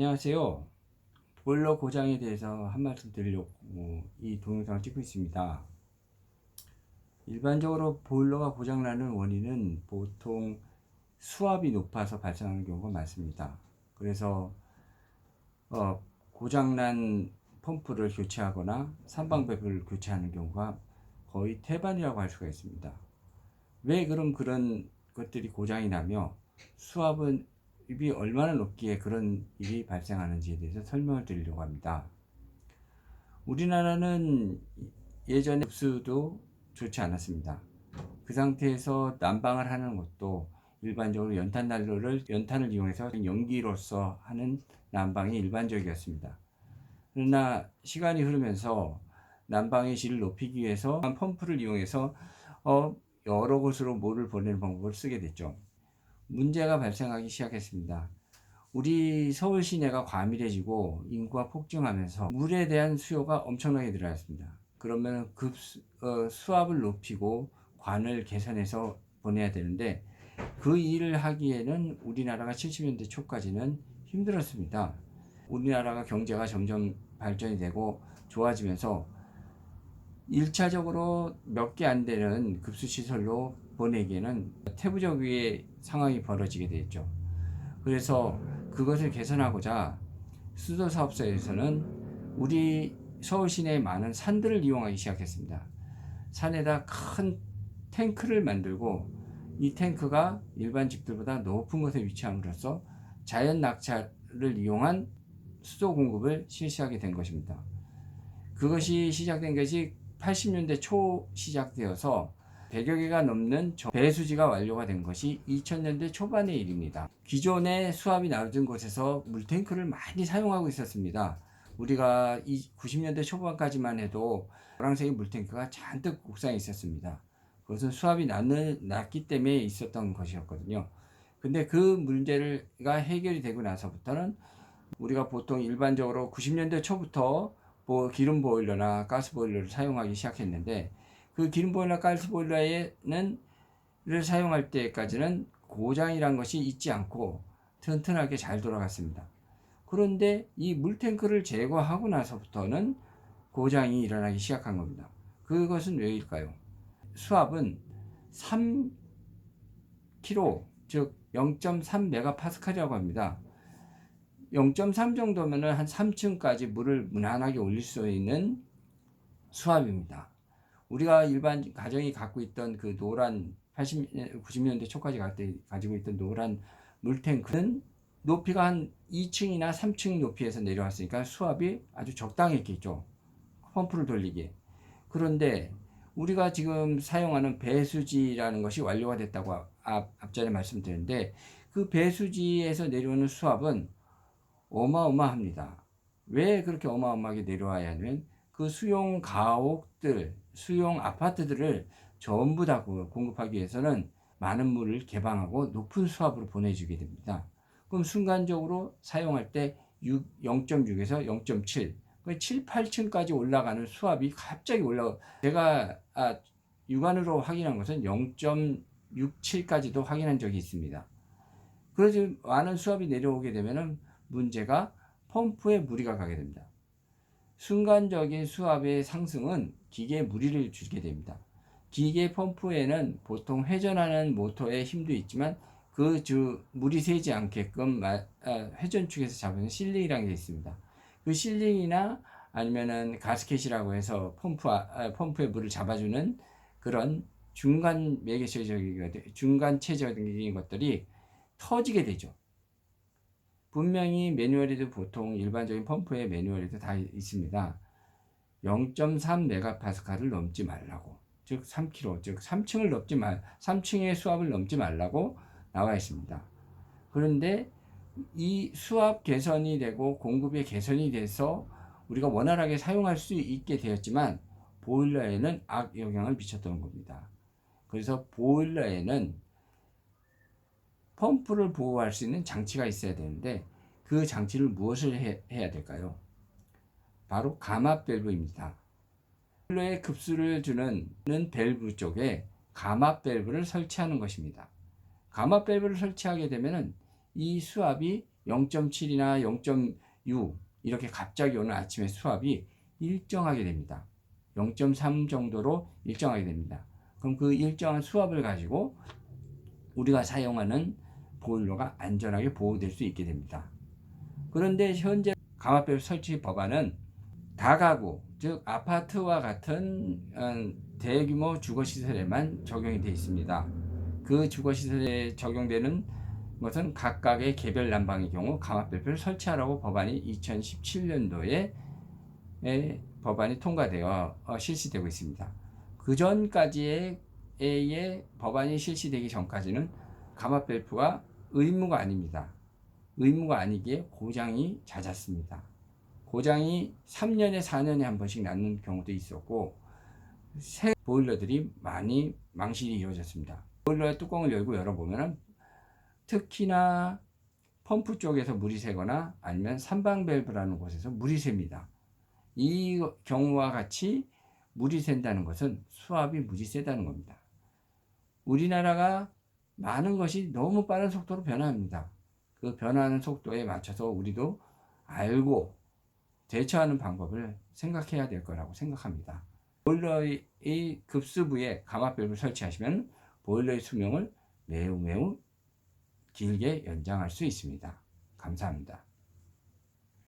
안녕하세요. 보일러 고장에 대해서 한 말씀 드리려고 이 동영상을 찍고 있습니다. 일반적으로 보일러가 고장나는 원인은 보통 수압이 높아서 발생하는 경우가 많습니다. 그래서 고장난 펌프를 교체하거나 산방밸브를 교체하는 경우가 거의 태반이라고 할 수가 있습니다. 왜 그럼 그런 것들이 고장이 나며 수압은 이 얼마나 높기에 그런 일이 발생하는지에 대해서 설명을 드리려고 합니다. 우리나라는 예전에 급수도 좋지 않았습니다. 그 상태에서 난방을 하는 것도 일반적으로 연탄 난로를 연탄을 이용해서 연기로서 하는 난방이 일반적이었습니다. 그러나 시간이 흐르면서 난방의 질을 높이기 위해서 펌프를 이용해서 여러 곳으로 물을 보내는 방법을 쓰게 됐죠. 문제가 발생하기 시작했습니다. 우리 서울 시내가 과밀해지고 인구가 폭증하면서 물에 대한 수요가 엄청나게 늘어났습니다. 그러면 수압을 높이고 관을 개선해서 보내야 되는데 그 일을 하기에는 우리나라가 70년대 초까지는 힘들었습니다. 우리나라가 경제가 점점 발전이 되고 좋아지면서 1차적으로 몇 개 안 되는 급수시설로 보내기에는 태부적의 상황이 벌어지게 됐죠. 그래서 그것을 개선하고자 수도사업소에서는 우리 서울 시내의 많은 산들을 이용하기 시작했습니다. 산에다 큰 탱크를 만들고 이 탱크가 일반 집들보다 높은 곳에 위치함으로써 자연 낙차를 이용한 수도 공급을 실시하게 된 것입니다. 그것이 시작된 것이 80년대 초 시작되어서 100여 개가 넘는 배수지가 완료가 된 것이 2000년대 초반의 일입니다. 기존의 수압이 낮은 곳에서 물탱크를 많이 사용하고 있었습니다. 우리가 90년대 초반까지만 해도 노란색의 물탱크가 잔뜩 옥상에 있었습니다. 그것은 수압이 낮기 때문에 있었던 것이었거든요. 근데 그 문제가 해결이 되고 나서부터는 우리가 보통 일반적으로 90년대 초부터 기름 보일러나 가스 보일러를 사용하기 시작했는데 그 기름 보일러, 가스 보일러를 사용할 때까지는 고장이란 것이 있지 않고 튼튼하게 잘 돌아갔습니다. 그런데 이 물탱크를 제거하고 나서부터는 고장이 일어나기 시작한 겁니다. 그것은 왜일까요? 수압은 3kg, 즉 0.3메가파스칼이라고 합니다. 0.3 정도면 한 3층까지 물을 무난하게 올릴 수 있는 수압입니다. 우리가 일반 가정이 갖고 있던 그 노란 90년대 초까지 가지고 있던 노란 물탱크는 높이가 한 2층이나 3층 높이에서 내려왔으니까 수압이 아주 적당했겠죠. 펌프를 돌리기에. 그런데 우리가 지금 사용하는 배수지라는 것이 완료가 됐다고 앞전에 말씀드렸는데 그 배수지에서 내려오는 수압은 어마어마합니다. 왜 그렇게 어마어마하게 내려와야 하냐면 그 수용 가옥들, 수용 아파트들을 전부 다 공급하기 위해서는 많은 물을 개방하고 높은 수압으로 보내주게 됩니다. 그럼 순간적으로 사용할 때 0.6에서 0.7, 7, 8층까지 올라가는 수압이 갑자기 제가 육안으로 확인한 것은 0.67까지도 확인한 적이 있습니다. 그래서 많은 수압이 내려오게 되면은 문제가 펌프에 무리가 가게 됩니다. 순간적인 수압의 상승은 기계에 무리를 주게 됩니다. 기계 펌프에는 보통 회전하는 모터의 힘도 있지만 물이 새지 않게끔 회전축에서 잡는 실링이라는 게 있습니다. 그 실링이나 아니면은 가스켓이라고 해서 펌프에 물을 잡아주는 그런 중간 체적인 것들이 터지게 되죠. 분명히 매뉴얼에도 보통 일반적인 펌프의 매뉴얼에도 다 있습니다. 0.3메가파스칼을 넘지 말라고, 즉 3kg, 즉 3층의 수압을 넘지 말라고 나와 있습니다. 그런데 이 수압 개선이 되고 공급의 개선이 돼서 우리가 원활하게 사용할 수 있게 되었지만 보일러에는 악영향을 미쳤던 겁니다. 그래서 보일러에는 펌프를 보호할 수 있는 장치가 있어야 되는데 그 장치를 무엇을 해야 될까요? 바로 감압 밸브입니다. 보일러에 급수를 주는 밸브 쪽에 감압 밸브를 설치하는 것입니다. 감압 밸브를 설치하게 되면 이 수압이 0.7이나 0.6 이렇게 갑자기 오늘 아침에 수압이 일정하게 됩니다. 0.3 정도로 일정하게 됩니다. 그럼 그 일정한 수압을 가지고 우리가 사용하는 보일러가 안전하게 보호될 수 있게 됩니다. 그런데 현재 가마밸브 설치 법안은 다가구, 즉 아파트와 같은 대규모 주거시설에만 적용이 되어 있습니다. 그 주거시설에 적용되는 것은 각각의 개별 난방의 경우 가마밸브를 설치하라고 법안이 2017년도에 법안이 통과되어 실시되고 있습니다. 그 전까지의 법안이 실시되기 전까지는 가마밸브가 의무가 아닙니다. 의무가 아니기에 고장이 잦았습니다. 고장이 3년에 4년에 한 번씩 나는 경우도 있었고 새 보일러들이 많이 망실이 이루어졌습니다. 보일러의 뚜껑을 열고 열어보면 특히나 펌프 쪽에서 물이 새거나 아니면 삼방 밸브라는 곳에서 물이 셉니다. 이 경우와 같이 물이 샌다는 것은 수압이 무지 세다는 겁니다. 우리나라가 많은 것이 너무 빠른 속도로 변화합니다. 그 변화하는 속도에 맞춰서 우리도 알고 대처하는 방법을 생각해야 될 거라고 생각합니다. 보일러의 급수부에 가마밸브를 설치하시면 보일러의 수명을 매우 길게 연장할 수 있습니다. 감사합니다.